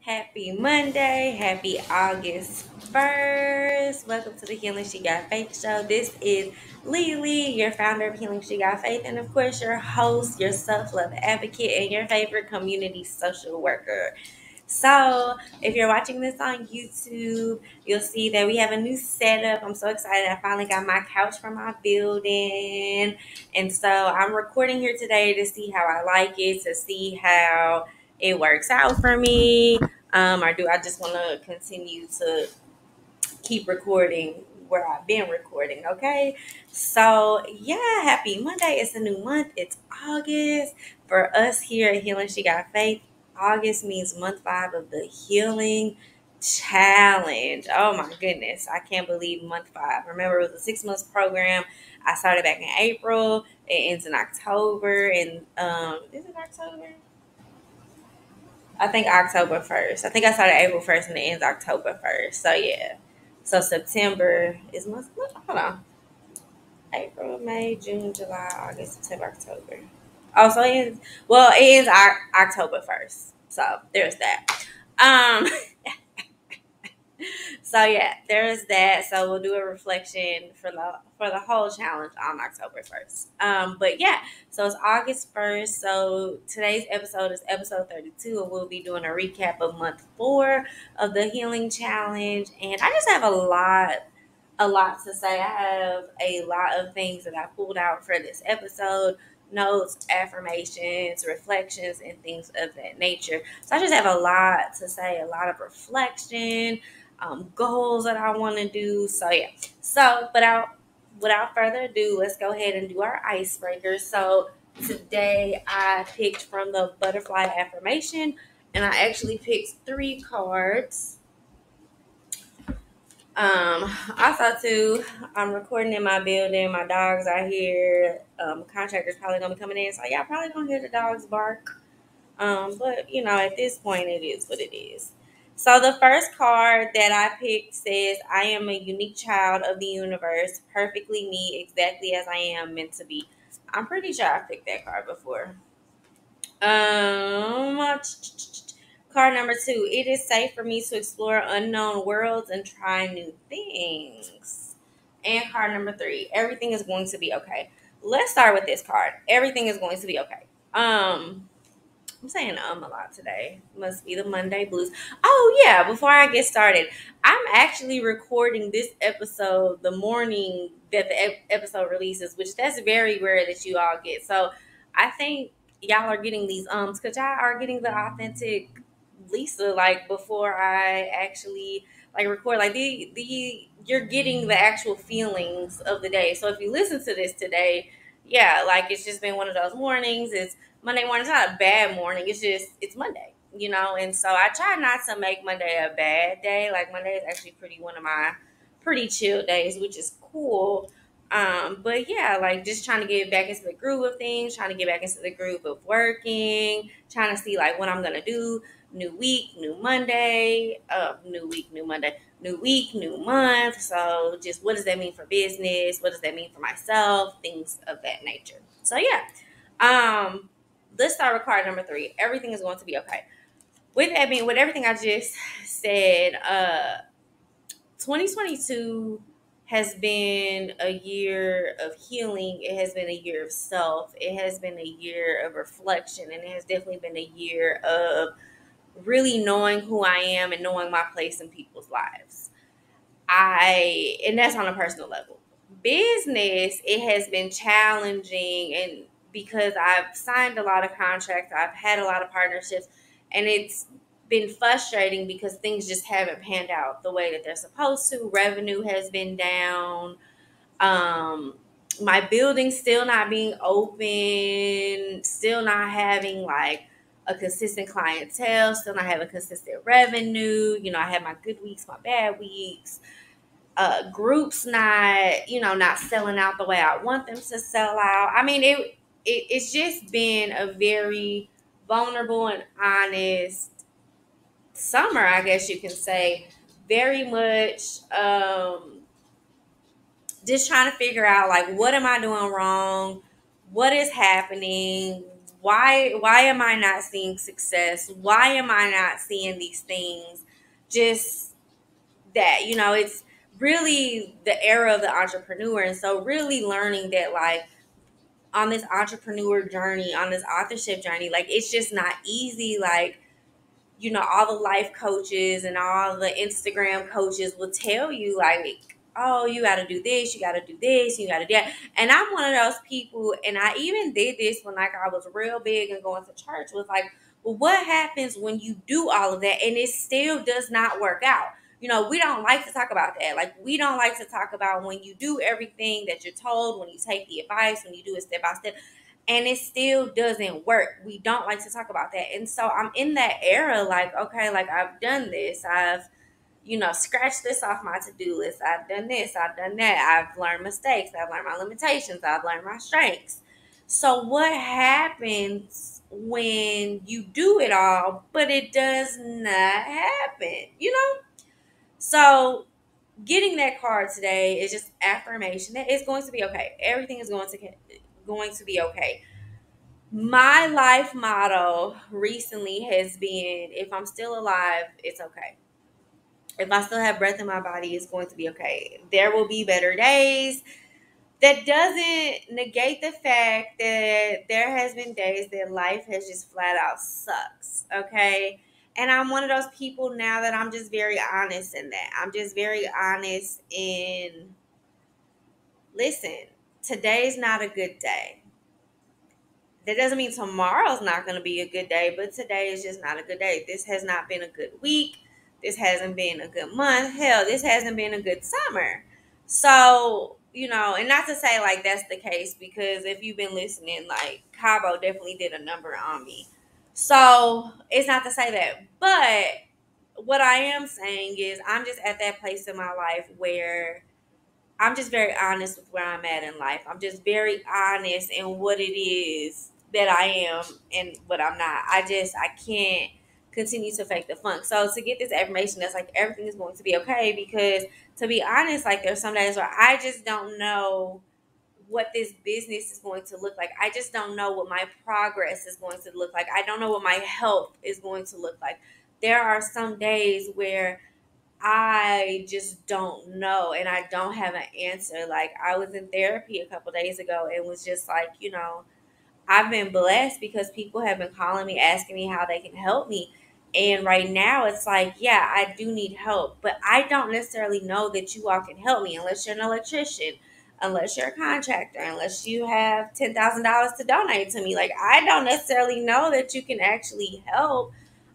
Happy Monday. Happy August 1st. Welcome to the Healing She Got Faith show. This is Lily, your founder of Healing She Got Faith, and of course, your host, your self love advocate, and your favorite community social worker. So, if you're watching this on YouTube, you'll see that we have a new setup. I'm so excited. I finally got my couch from my building. And so, I'm recording here today to see how I like it, to see how it works out for me. Or do I just want to continue to keep recording where I've been recording? Okay. So, yeah, happy Monday. It's a new month. It's August. For us here at Healing She Got Faith, August means month 5 of the Healing Challenge. Oh my goodness. I can't believe month 5. Remember, it was a 6 months program. I started back in April. It ends in October. And is it October? I think October 1st. I think I started April 1st and it ends October 1st. So yeah. So September is hold on. April, May, June, July, August, September, October. Oh, so it ends October 1st. So there's that. Um So yeah, there's that. So we'll do a reflection for the whole challenge on October 1st. But yeah, so it's August 1st. So today's episode is episode 32, and we'll be doing a recap of month 4 of the healing challenge. And I just have a lot to say. I have a lot of things that I pulled out for this episode. Notes, affirmations, reflections, and things of that nature. So I just have a lot to say, a lot of reflection, goals that I want to do. So yeah. So, without further ado, let's go ahead and do our icebreaker. So today I picked from the butterfly affirmation, and I actually picked 3 cards. Also too, I'm recording in my building. My dogs are here. Contractors probably gonna be coming in, so y'all probably gonna hear the dogs bark. But at this point, it is what it is. So the first card that I picked says, "I am a unique child of the universe, perfectly me, exactly as I am meant to be." I'm pretty sure I picked that card before. Um, Card number 2. It is safe for me to explore unknown worlds and try new things. And card number 3. Everything is going to be okay. Let's start with this card. Everything is going to be okay. I'm saying a lot today. Must be the Monday blues. Oh yeah, before I get started, I'm actually recording this episode the morning that the episode releases, which that's very rare that you all get. So I think y'all are getting these because y'all are getting the authentic Lisa like before I actually like record. Like the you're getting the actual feelings of the day. So if you listen to this today, yeah, like it's just been one of those mornings. It's Monday morning. It's not a bad morning. It's Monday, and so I try not to make Monday a bad day. Like Monday is actually one of my pretty chill days, which is cool. But yeah, like just trying to get back into the groove of things, trying to get back into the groove of working, trying to see like what I'm gonna do. New week, new Monday, new week, new Monday, new week, new month. So just what does that mean for business? What does that mean for myself? Things of that nature. So yeah. Um, let's start with card number 3. Everything is going to be okay. With that being, with everything I just said, 2022 has been a year of healing. It has been a year of self. It has been a year of reflection, and it has definitely been a year of really knowing who I am and knowing my place in people's lives. And that's on a personal level. Business, it has been challenging, and because I've signed a lot of contracts, I've had a lot of partnerships, and it's been frustrating because things just haven't panned out the way that they're supposed to. Revenue has been down. Um, my building still not being open, still not having like a consistent clientele, still not having consistent revenue. I have my good weeks, my bad weeks. Groups not selling out the way I want them to sell out. I mean, it's just been a very vulnerable and honest summer, I guess you can say. Very much just trying to figure out like what am I doing wrong, what is happening, Why am I not seeing success? Why am I not seeing these things? Just that, it's really the era of the entrepreneur. And so really learning that, like, on this entrepreneur journey, on this authorship journey, like, it's just not easy. Like, all the life coaches and all the Instagram coaches will tell you, like, oh, you got to do this, you got to do this, you got to do that. And I'm one of those people, and I even did this when, like, I was real big and going to church, was like, well, what happens when you do all of that and it still does not work out? We don't like to talk about that. Like, we don't like to talk about when you do everything that you're told, when you take the advice, when you do it step by step, and it still doesn't work. We don't like to talk about that. And so I'm in that era, like, okay, like, I've done this. I've, scratched this off my to-do list. I've done this. I've done that. I've learned mistakes. I've learned my limitations. I've learned my strengths. So what happens when you do it all, but it does not happen? So getting that card today is just affirmation that it's going to be okay. Everything is going to be okay. My life motto recently has been, if I'm still alive, it's okay. If I still have breath in my body, it's going to be okay. There will be better days. That doesn't negate the fact that there has been days that life has just flat out sucks. Okay. And I'm one of those people now that I'm just very honest in that. I'm just very honest in, listen, today's not a good day. That doesn't mean tomorrow's not going to be a good day, but today is just not a good day. This has not been a good week. This hasn't been a good month. Hell, this hasn't been a good summer. So, and not to say like that's the case, because if you've been listening, like, Cabo definitely did a number on me. So it's not to say that. But what I am saying is I'm just at that place in my life where I'm just very honest with where I'm at in life. I'm just very honest in what it is that I am and what I'm not. I can't continue to fake the funk. So to get this affirmation that's like everything is going to be okay, because to be honest, like, there's some days where I just don't know what this business is going to look like. I just don't know what my progress is going to look like. I don't know what my health is going to look like. There are some days where I just don't know, and I don't have an answer. Like, I was in therapy a couple days ago and was just like, I've been blessed because people have been calling me, asking me how they can help me. And right now it's like, yeah, I do need help, but I don't necessarily know that you all can help me unless you're an electrician, unless you're a contractor, unless you have $10,000 to donate to me. Like, I don't necessarily know that you can actually help.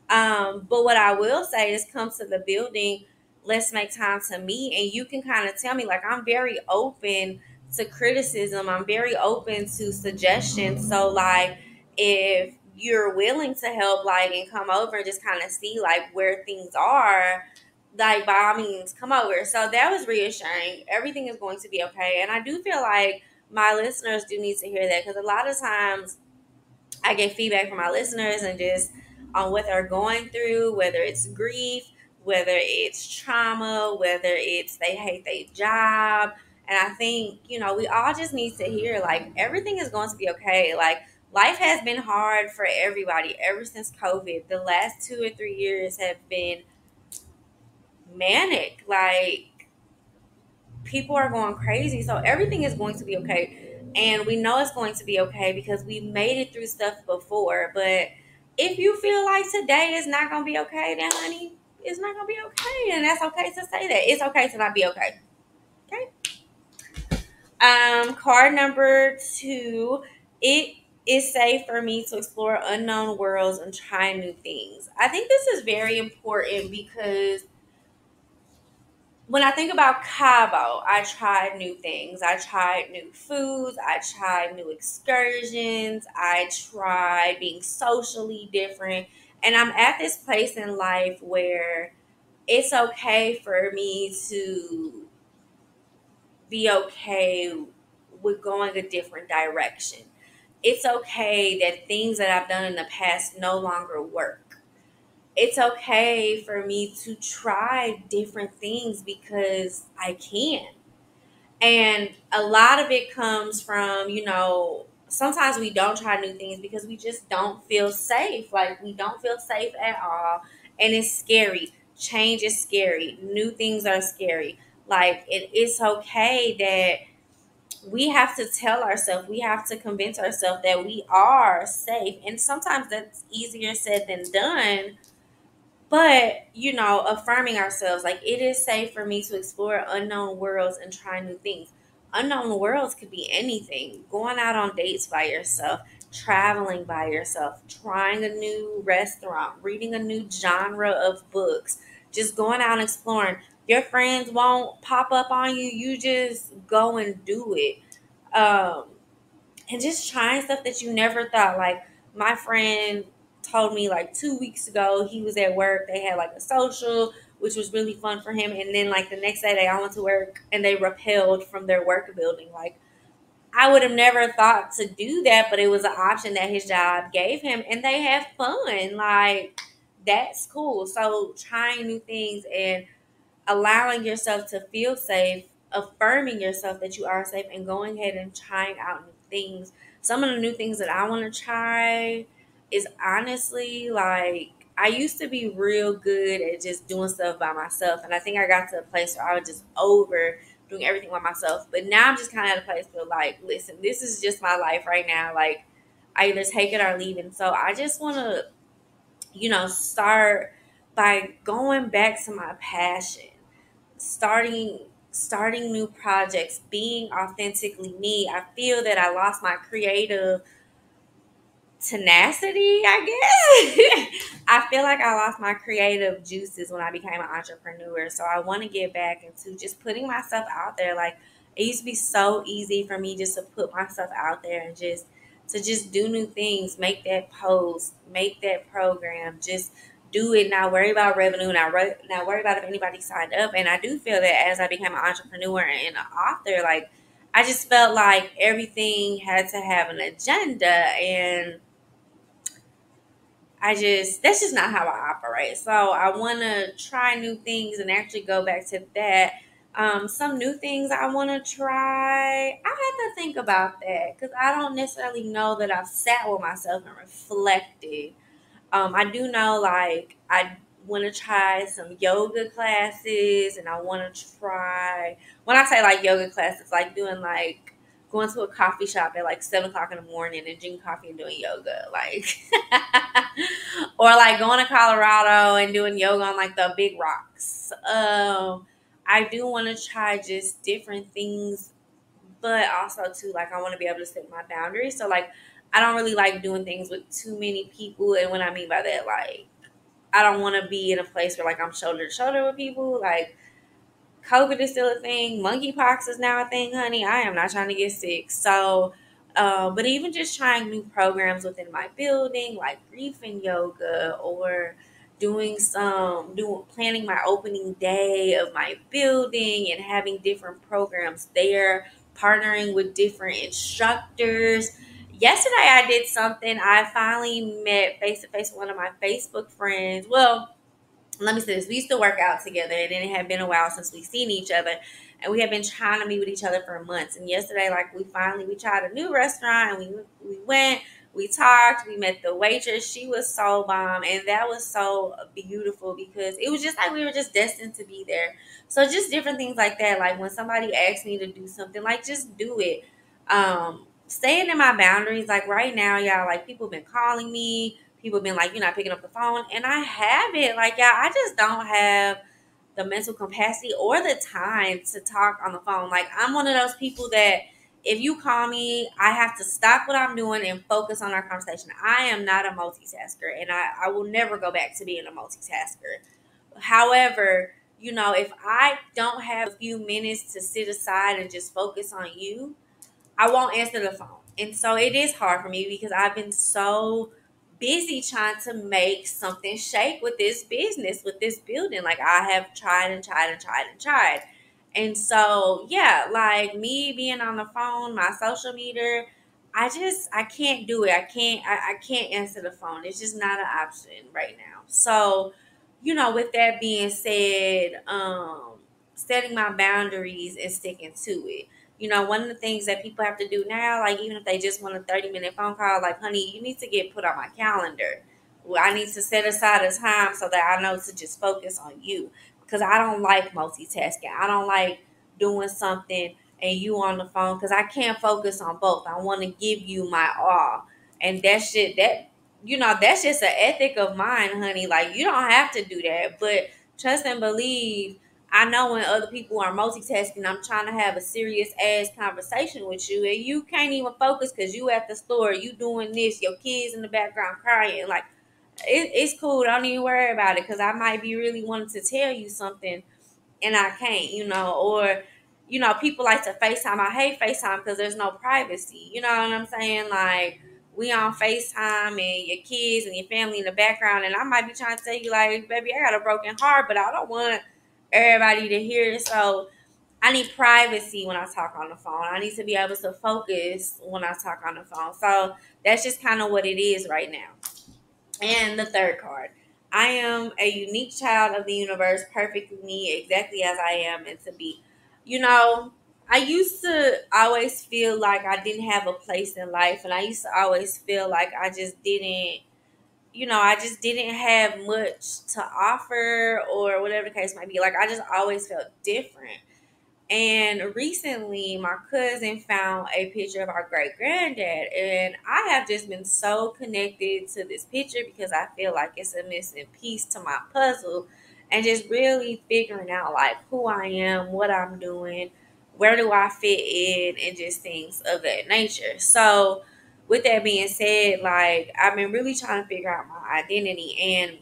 But what I will say is, come to the building, let's make time to meet, and you can kind of tell me, like, I'm very open to criticism. I'm very open to suggestions. So, like, if you're willing to help, like, and come over and just kind of see, like, where things are, like, by all means, come over. So that was reassuring. Everything is going to be okay. And I do feel like my listeners do need to hear that, because a lot of times I get feedback from my listeners and just on what they're going through, whether it's grief, whether it's trauma, whether it's they hate their job. And I think, we all just need to hear, like, everything is going to be okay. Like, life has been hard for everybody ever since COVID. The last 2 or 3 years have been manic. Like, people are going crazy. So everything is going to be okay. And we know it's going to be okay because we made it through stuff before. But if you feel like today is not going to be okay, then, honey, it's not going to be okay. And that's okay to say that. It's okay to not be okay. Okay. Card number 2. It is safe for me to explore unknown worlds and try new things. I think this is very important because when I think about Cabo, I tried new things. I tried new foods. I tried new excursions. I tried being socially different. And I'm at this place in life where it's okay for me to be okay with going a different direction. It's okay that things that I've done in the past no longer work. It's okay for me to try different things because I can. And a lot of it comes from, sometimes we don't try new things because we just don't feel safe. Like, we don't feel safe at all. And it's scary. Change is scary. New things are scary. Like, it's okay that we have to tell ourselves, we have to convince ourselves that we are safe. And sometimes that's easier said than done. But, affirming ourselves, like, it is safe for me to explore unknown worlds and try new things. Unknown worlds could be anything: going out on dates by yourself, traveling by yourself, trying a new restaurant, reading a new genre of books, just going out and exploring. Your friends won't pop up on you, you just go and do it. Um, and just trying stuff that you never thought. Like, my friend told me like 2 weeks ago, he was at work, they had like a social, which was really fun for him, and then like the next day they all went to work and they repelled from their work building. Like, I would have never thought to do that, but it was an option that his job gave him, and they have fun. Like, that's cool. So trying new things and allowing yourself to feel safe, affirming yourself that you are safe, and going ahead and trying out new things. Some of the new things that I want to try is honestly like, I used to be real good at just doing stuff by myself. And I think I got to a place where I was just over doing everything by myself. But now I'm just kind of at a place where, like, listen, this is just my life right now. Like, I either take it or leave it. And so I just want to, start by going back to my passion, starting starting new projects, being authentically me. I feel that I lost my creative tenacity, I guess. I feel like I lost my creative juices when I became an entrepreneur. So I want to get back into just putting myself out there. Like, it used to be so easy for me just to put myself out there and just do new things, make that post, make that program, just do it, not worry about revenue, not worry about if anybody signed up. And I do feel that as I became an entrepreneur and an author, like, I just felt like everything had to have an agenda, and that's just not how I operate. So I want to try new things and actually go back to that. Some new things I want to try. I have to think about that because I don't necessarily know that I've sat with myself and reflected. I do know, like, I want to try some yoga classes, and I want to try. When I say like yoga classes, like doing like going to a coffee shop at like 7 o'clock in the morning and drinking coffee and doing yoga, like, or like going to Colorado and doing yoga on like the big rocks. I do want to try just different things, but also too, like, I want to be able to set my boundaries. So, like, I don't really like doing things with too many people. And what I mean by that, like, I don't want to be in a place where, like, I'm shoulder to shoulder with people. Like, COVID is still a thing. Monkeypox is now a thing, honey. I am not trying to get sick. So, but even just trying new programs within my building, like grief and yoga, or planning my opening day of my building and having different programs there, partnering with different instructors. Yesterday, I did something. I finally met face to face with one of my Facebook friends. Well, let me say this: we used to work out together, and then it had been a while since we've seen each other, and we had been trying to meet with each other for months. And yesterday, like, we tried a new restaurant, and we went, we talked, we met the waitress. She was so bomb, and that was so beautiful because it was just like we were just destined to be there. So just different things like that. Like, when somebody asks me to do something, like, just do it. Staying in my boundaries. Like, right now, y'all, like, people have been calling me. People have been like, you're not picking up the phone. And I haven't. Like, y'all, I just don't have the mental capacity or the time to talk on the phone. Like, I'm one of those people that if you call me, I have to stop what I'm doing and focus on our conversation. I am not a multitasker, and I will never go back to being a multitasker. However, if I don't have a few minutes to sit aside and just focus on you, I won't answer the phone. And so it is hard for me because I've been so busy trying to make something shake with this business, with this building. Like, I have tried and tried and tried and tried. And so, yeah, like, me being on the phone, my social meter, I can't do it. I can't answer the phone. It's just not an option right now. So, with that being said, setting my boundaries and sticking to it. One of the things that people have to do now, like even if they just want a 30-minute phone call, like, honey, you need to get put on my calendar. Well, I need to set aside a time so that I know to just focus on you. Because I don't like multitasking. I don't like doing something and you on the phone because I can't focus on both. I want to give you my all. And that shit, that's just an ethic of mine, honey. Like, you don't have to do that. But trust and believe, I know when other people are multitasking, I'm trying to have a serious ass conversation with you, and you can't even focus because you at the store, you doing this, your kids in the background crying. Like, it's cool. Don't even worry about it because I might be really wanting to tell you something and I can't, or, people like to FaceTime. I hate FaceTime because there's no privacy. You know what I'm saying? Like, we on FaceTime and your kids and your family in the background, and I might be trying to tell you, like, baby, I got a broken heart, but I don't want everybody to hear it. So I need privacy when I talk on the phone. I need to be able to focus when I talk on the phone. So that's just kind of what it is right now. And the third card. I am a unique child of the universe, perfect me, exactly as I am and to be. I used to always feel like I didn't have a place in life, and I used to always feel like I just didn't have much to offer or whatever the case might be. Like, I just always felt different. And recently, my cousin found a picture of our great granddad, and I have just been so connected to this picture because I feel like it's a missing piece to my puzzle, and just really figuring out like who I am, what I'm doing, where do I fit in, and just things of that nature. So, with that being said, like, I've been really trying to figure out my identity, and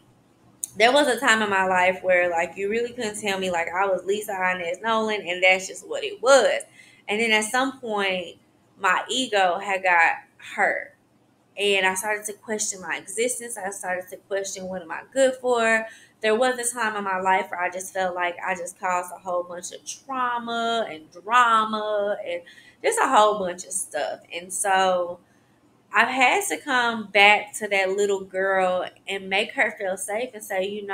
there was a time in my life where like you really couldn't tell me like I was Lisa Inez Nolan, and that's just what it was. And then at some point my ego had got hurt, and I started to question my existence. I started to question, what am I good for? There was a time in my life where I just felt like I just caused a whole bunch of trauma and drama and just a whole bunch of stuff. And so I've had to come back to that little girl and make her feel safe and say,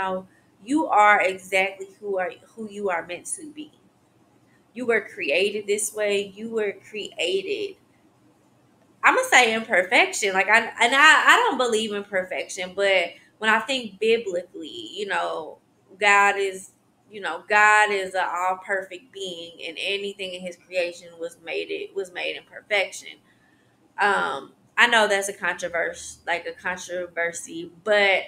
you are exactly who you are meant to be. You were created this way. You were created. I'm gonna say imperfection. Like, I don't believe in perfection, but when I think biblically, God is God is an all perfect being, and anything in His creation was made in perfection. I know that's a controversy, but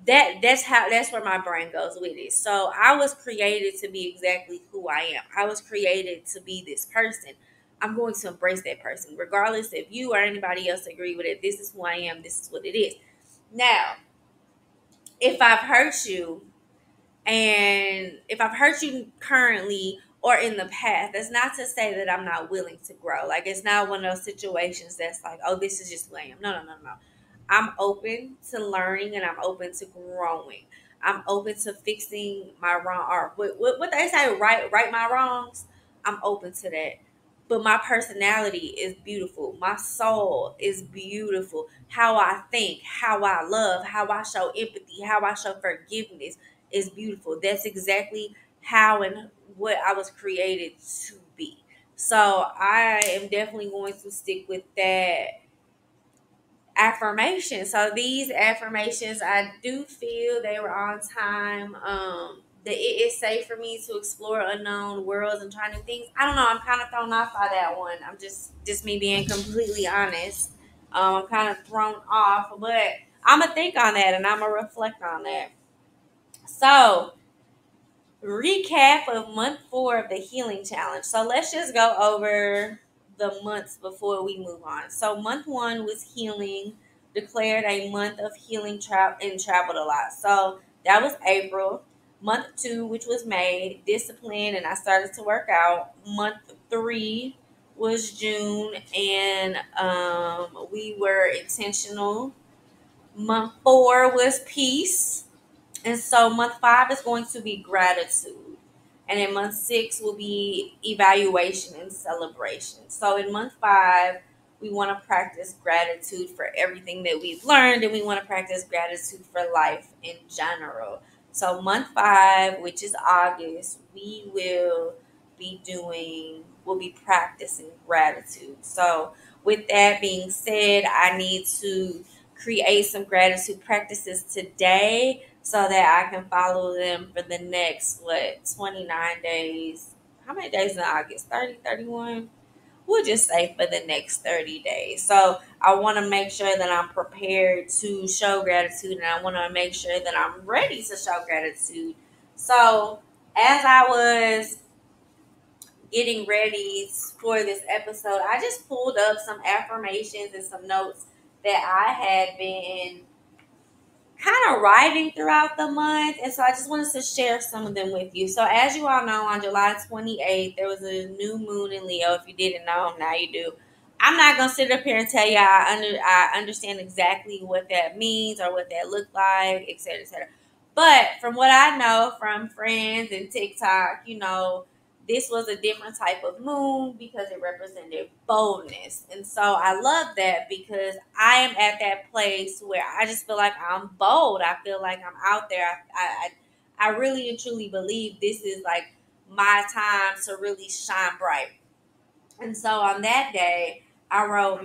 that's where my brain goes with it. So I was created to be exactly who I am. I was created to be this person. I'm going to embrace that person, regardless if you or anybody else agree with it. This is who I am. This is what it is. Now, if I've hurt you, and if I've hurt you currently or in the past, that's not to say that I'm not willing to grow. Like, it's not one of those situations that's like, oh, this is just who I am. No, no, no, no. I'm open to learning, and I'm open to growing. I'm open to fixing my wrong, or what they say, right my wrongs. I'm open to that. But my personality is beautiful. My soul is beautiful. How I think, how I love, how I show empathy, how I show forgiveness is beautiful. That's exactly how and what I was created to be. So I am definitely going to stick with that affirmation. So these affirmations, I do feel they were on time. That it is safe for me to explore unknown worlds and try new things. I don't know. I'm kind of thrown off by that one. I'm just me being completely honest. I'm kind of thrown off, but I'm gonna think on that and I'm gonna reflect on that. So, recap of month 4 of the healing challenge. So let's just go over the months before we move on. So month 1 was healing, declared a month of healing, and traveled a lot. So that was April. Month 2, which was May, discipline, and I started to work out. Month 3 was June, and we were intentional. Month 4 was peace. And so month 5 is going to be gratitude. And then month 6 will be evaluation and celebration. So in month 5, we want to practice gratitude for everything that we've learned, and we want to practice gratitude for life in general. So month 5, which is August, we will be doing will be practicing gratitude. So, with that being said, I need to create some gratitude practices today so that I can follow them for the next, 29 days. How many days in August? 30, 31. We'll just say for the next 30 days. So I want to make sure that I'm prepared to show gratitude, and I want to make sure that I'm ready to show gratitude. So as I was getting ready for this episode, I just pulled up some affirmations and some notes that I had been kind of writing throughout the month. And so I just wanted to share some of them with you. So as you all know, on July 28th, there was a new moon in Leo. If you didn't know, now you do. I'm not going to sit up here and tell you I understand exactly what that means or what that looked like, et cetera, et cetera. But from what I know from friends and TikTok, this was a different type of moon because it represented boldness. And so I love that because I am at that place where I just feel like I'm bold. I feel like I'm out there. I really and truly believe this is like my time to really shine bright. And so on that day, I wrote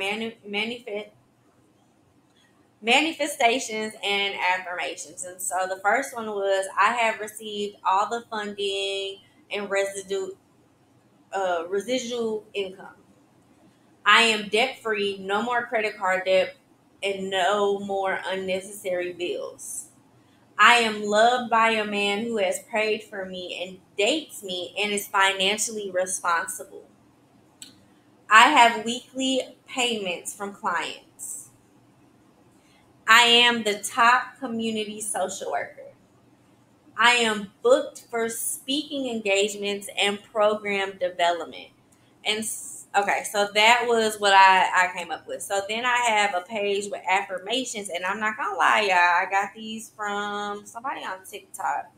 manifestations and affirmations. And so the first one was, I have received all the funding and residual income. I am debt free, no more credit card debt, and no more unnecessary bills. I am loved by a man who has prayed for me and dates me and is financially responsible. I have weekly payments from clients. I am the top community social worker. I am booked for speaking engagements and program development. And okay, so that was what I came up with. So then I have a page with affirmations, and I'm not gonna lie, y'all, I got these from somebody on TikTok.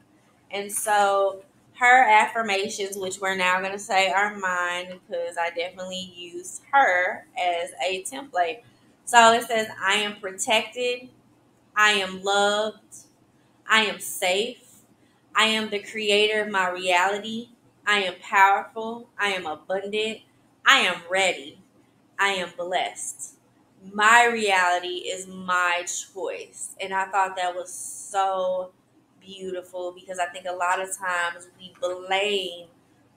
And so her affirmations, which we're now gonna say are mine because I definitely used her as a template. So it says, I am protected, I am loved, I am safe. I am the creator of my reality. I am powerful. I am abundant. I am ready. I am blessed. My reality is my choice. And I thought that was so beautiful because I think a lot of times we blame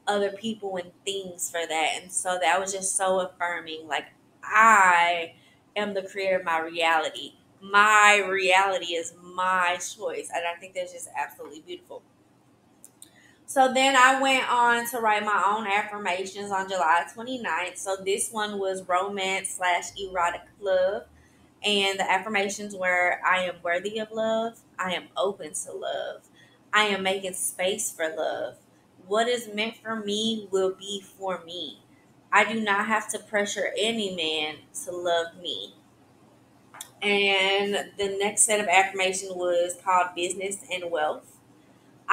other people and things for that. And so that was just so affirming. Like, I am the creator of my reality. My reality is my choice. And I think that's just absolutely beautiful. So then I went on to write my own affirmations on July 29th. So this one was romance/erotic love. And the affirmations were, I am worthy of love. I am open to love. I am making space for love. What is meant for me will be for me. I do not have to pressure any man to love me. And the next set of affirmation was called business and wealth.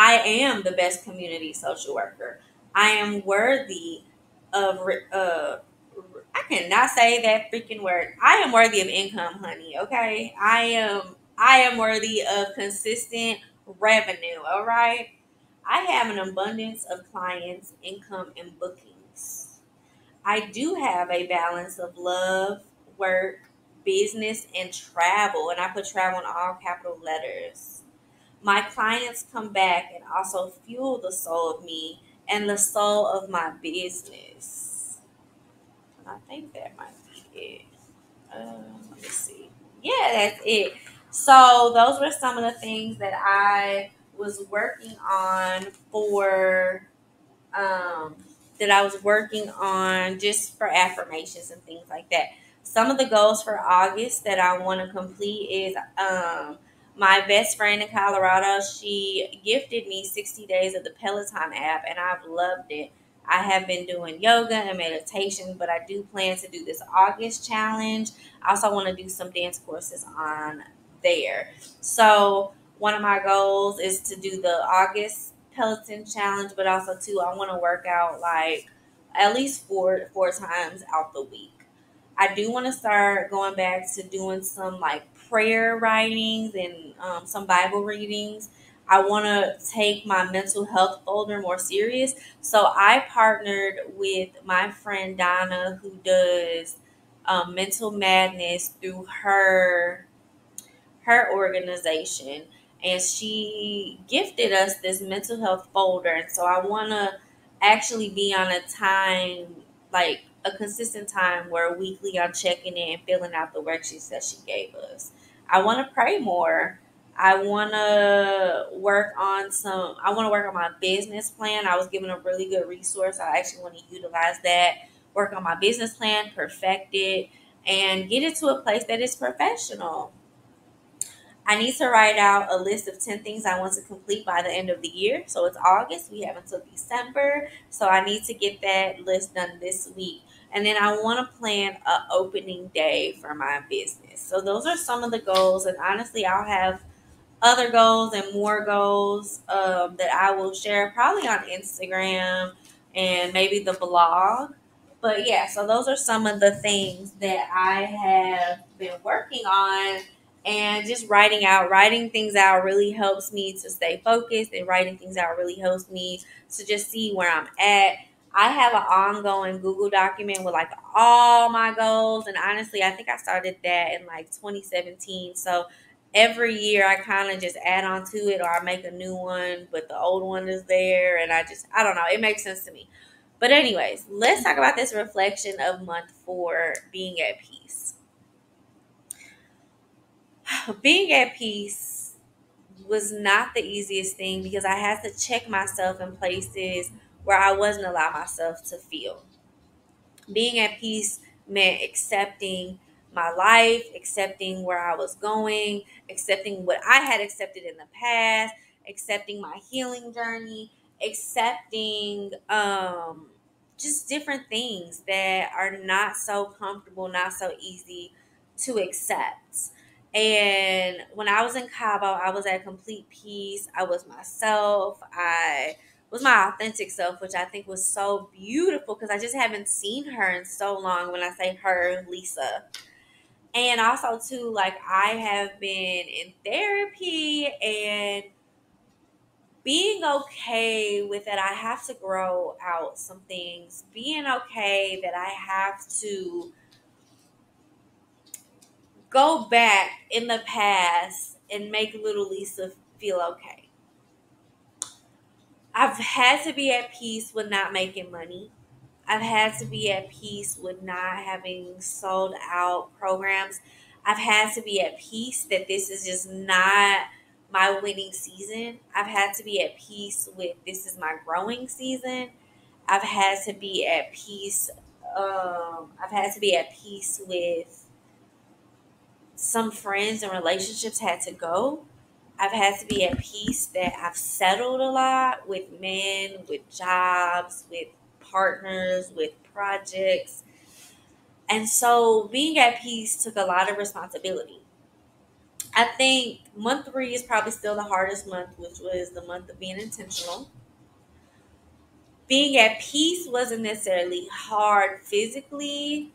I am the best community social worker. I am worthy of, I cannot say that freaking word. I am worthy of income, honey. Okay. I am worthy of consistent revenue. All right. I have an abundance of clients, income, and bookings. I do have a balance of love, work, business, and travel. And I put travel in all capital letters. My clients come back and also fuel the soul of me and the soul of my business. I think that might be it. Let me see. Yeah, that's it. So those were some of the things that I was working on for um, just for affirmations and things like that. Some of the goals for August that I want to complete is my best friend in Colorado. She gifted me 60 days of the Peloton app, and I've loved it. I have been doing yoga and meditation, but I do plan to do this August challenge. I also want to do some dance courses on there. So one of my goals is to do the August Peloton challenge, but also too I want to work out like at least four times out the week. I do want to start going back to doing some like prayer writings and some Bible readings. I want to take my mental health folder more serious. So I partnered with my friend Donna, who does mental madness through her organization, and she gifted us this mental health folder. And so I want to actually be on a time, like a consistent time, where weekly I'm checking in and filling out the worksheets that she gave us. I want to pray more. I want to work on my business plan. I was given a really good resource. I actually want to utilize that, work on my business plan, perfect it, and get it to a place that is professional. I need to write out a list of 10 things I want to complete by the end of the year. So it's August. We have until December. So I need to get that list done this week. And then I want to plan a opening day for my business. So those are some of the goals. And honestly, I'll have other goals and more goals that I will share probably on Instagram and maybe the blog. But yeah, so those are some of the things that I have been working on, and just writing things out really helps me to stay focused, and writing things out really helps me to just see where I'm at. I have an ongoing Google document with like all my goals, and honestly, I think I started that in like 2017. So every year I kind of just add on to it, or I make a new one, but the old one is there, and I don't know, it makes sense to me. But anyways, let's talk about this reflection of month 4, being at peace. Being at peace was not the easiest thing because I had to check myself in places where I wasn't allowed myself to feel. Being at peace meant accepting my life, accepting where I was going, accepting what I had accepted in the past, accepting my healing journey, accepting just different things that are not so comfortable, not so easy to accept. And when I was in Cabo, I was at complete peace. I was myself. I was my authentic self, which I think was so beautiful because I just haven't seen her in so long. When I say her, Lisa. And also, too, like I have been in therapy and being okay with that. I have to grow out some things, being okay that I have to go back in the past and make little Lisa feel okay. I've had to be at peace with not making money. I've had to be at peace with not having sold out programs. I've had to be at peace that this is just not my winning season. I've had to be at peace with this is my growing season. I've had to be at peace. I've had to be at peace with some friends and relationships had to go. I've had to be at peace that I've settled a lot with men, with jobs, with partners, with projects. And so being at peace took a lot of responsibility. I think month 3 is probably still the hardest month, which was the month of being intentional. Being at peace wasn't necessarily hard physically.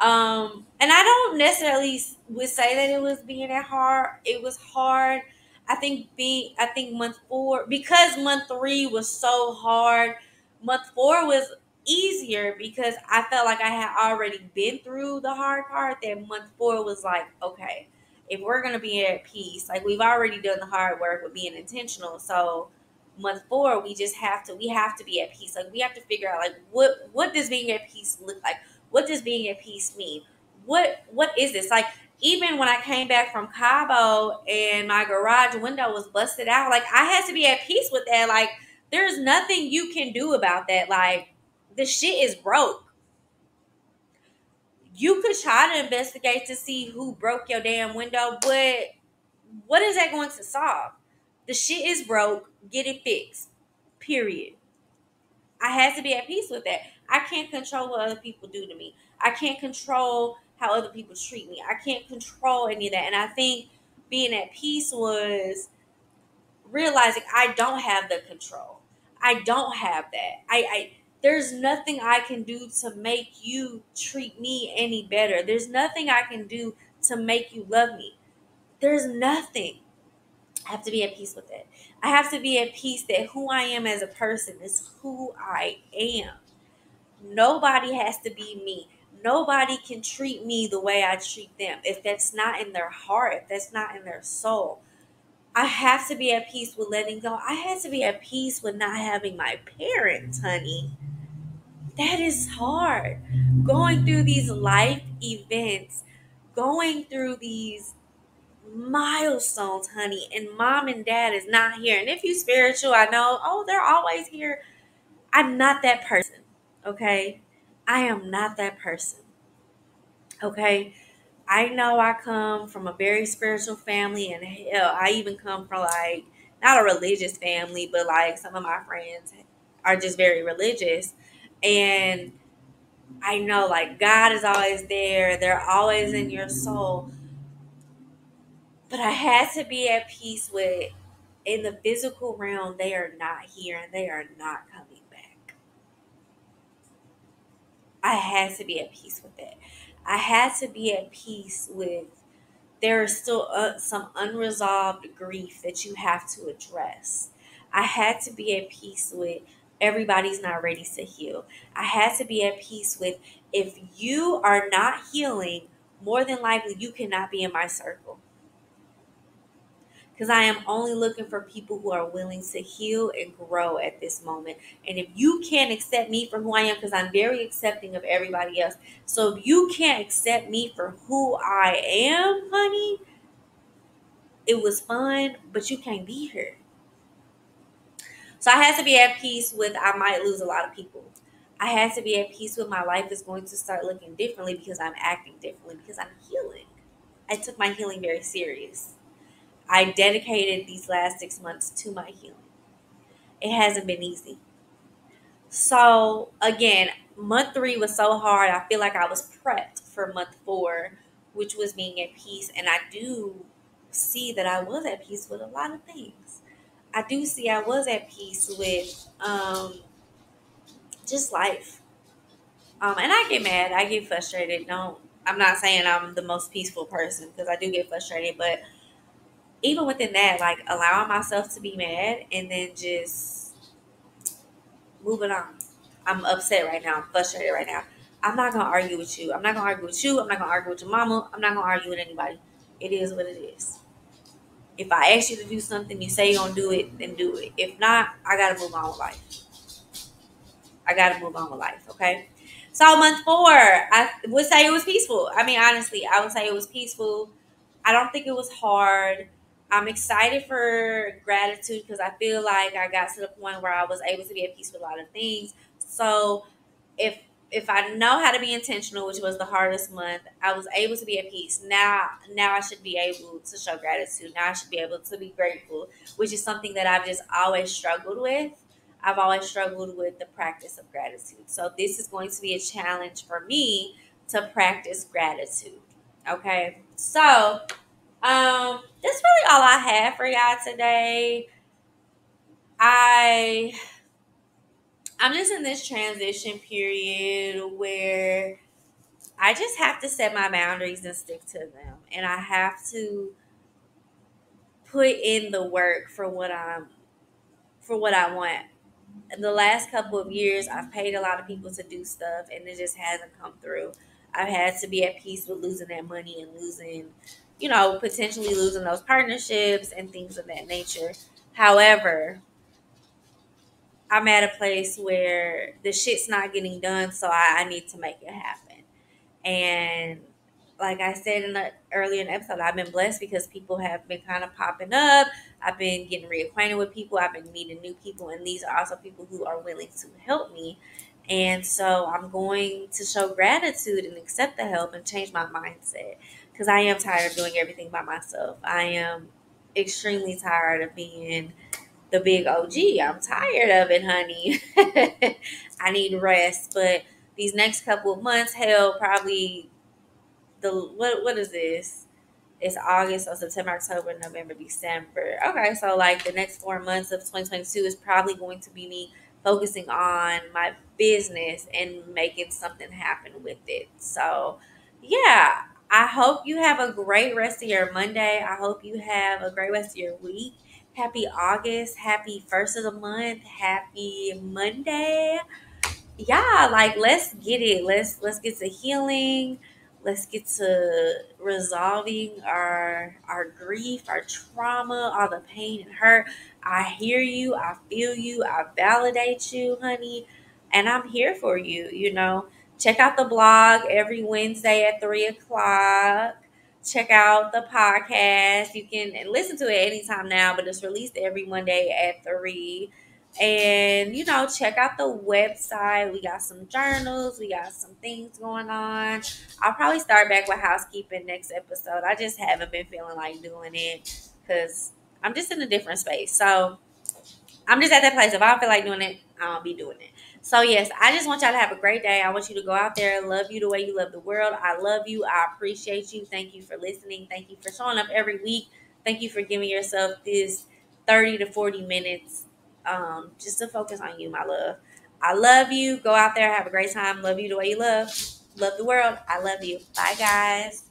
And I don't necessarily would say that it was being that hard. It was hard. I think month 4, because month 3 was so hard, month 4 was easier because I felt like I had already been through the hard part. That month 4 was like, okay, if we're gonna be at peace, like we've already done the hard work with being intentional. So month 4, we have to be at peace. Like we have to figure out like what does being at peace look like? What does being at peace mean? What is this? Like even when I came back from Cabo and my garage window was busted out, like I had to be at peace with that. Like there's nothing you can do about that. Like the shit is broke. You could try to investigate to see who broke your damn window, but what is that going to solve? The shit is broke. Get it fixed. Period. I had to be at peace with that. I can't control what other people do to me. I can't control how other people treat me. I can't control any of that. And I think being at peace was realizing I don't have the control. I don't have that. I there's nothing I can do to make you treat me any better. There's nothing I can do to make you love me. There's nothing. I have to be at peace with it. I have to be at peace that who I am as a person is who I am. Nobody has to be me. Nobody can treat me the way I treat them. If that's not in their heart, if that's not in their soul, I have to be at peace with letting go. I had to be at peace with not having my parents, honey. That is hard. Going through these life events, going through these milestones, honey, and mom and dad is not here. And if you spiritual, I know, oh, they're always here. I'm not that person. Okay. I am not that person. Okay. I know I come from a very spiritual family, and hell, I even come from like not a religious family, but like some of my friends are just very religious. And I know like God is always there, they're always in your soul. But I had to be at peace with in the physical realm, they are not here and they are not coming back. I had to be at peace with it. I had to be at peace with there is still some unresolved grief that you have to address. I had to be at peace with everybody's not ready to heal. I had to be at peace with if you are not healing, more than likely you cannot be in my circle. Because I am only looking for people who are willing to heal and grow at this moment. And if you can't accept me for who I am, because I'm very accepting of everybody else. So if you can't accept me for who I am, honey, it was fun, but you can't be here. So I had to be at peace with I might lose a lot of people. I had to be at peace with my life is going to start looking differently because I'm acting differently because I'm healing. I took my healing very serious. I dedicated these last 6 months to my healing. It hasn't been easy. So again, month 3 was so hard. I feel like I was prepped for month 4, which was being at peace. And I do see that I was at peace with a lot of things. I do see I was at peace with just life. And I get mad. I get frustrated. No, I'm not saying I'm the most peaceful person because I do get frustrated. But even within that, like allowing myself to be mad and then just moving on. I'm upset right now. I'm frustrated right now. I'm not gonna argue with you. I'm not gonna argue with you. I'm not gonna argue with your mama. I'm not gonna argue with anybody. It is what it is. If I ask you to do something, you say you're gonna do it, then do it. If not, I gotta move on with life. I gotta move on with life. Okay. So month 4, I would say it was peaceful. I mean, honestly, I would say it was peaceful. I don't think it was hard. I'm excited for gratitude because I feel like I got to the point where I was able to be at peace with a lot of things. So if if I know how to be intentional, which was the hardest month, I was able to be at peace. Now I should be able to show gratitude. Now I should be able to be grateful, which is something that I've just always struggled with. I've always struggled with the practice of gratitude. So this is going to be a challenge for me to practice gratitude. Okay. So that's really all I have for y'all today. I I'm just in this transition period where I just have to set my boundaries and stick to them. And I have to put in the work for what I want. In the last couple of years, I've paid a lot of people to do stuff and it just hasn't come through. I've had to be at peace with losing that money and losing, potentially losing those partnerships and things of that nature. However, I'm at a place where the shit's not getting done, so I need to make it happen. And like I said earlier in the episode, I've been blessed because people have been kind of popping up. I've been getting reacquainted with people. I've been meeting new people, and these are also people who are willing to help me. And so I'm going to show gratitude and accept the help and change my mindset because I am tired of doing everything by myself. I am extremely tired of being the big OG. I'm tired of it, honey. I need rest, but these next couple of months, hell, probably what is this? It's August, so September, October, November, December. Okay, so like the next 4 months of 2022 is probably going to be me focusing on my business and making something happen with it. So, yeah, I hope you have a great rest of your Monday. I hope you have a great rest of your week. Happy August. Happy first of the month. Happy Monday. Yeah, like let's get it. Let's get to healing. Let's get to resolving our grief, our trauma, all the pain and hurt. I hear you, I feel you, I validate you, honey, and I'm here for you, Check out the blog every Wednesday at 3 o'clock. Check out the podcast. You can listen to it anytime now, but it's released every Monday at 3. And check out the website. We got some journals, we got some things going on. I'll probably start back with housekeeping next episode. I just haven't been feeling like doing it because I'm just in a different space. So I'm just at that place. If I don't feel like doing it, I won't be doing it. So yes, I just want y'all to have a great day. I want you to go out there and love you the way you love the world. I love you. I appreciate you. Thank you for listening. Thank you for showing up every week. Thank you for giving yourself this 30 to 40 minutes just to focus on you, my love. I love you. Go out there, have a great time. Love you the way you love. Love the world. I love you. Bye, guys.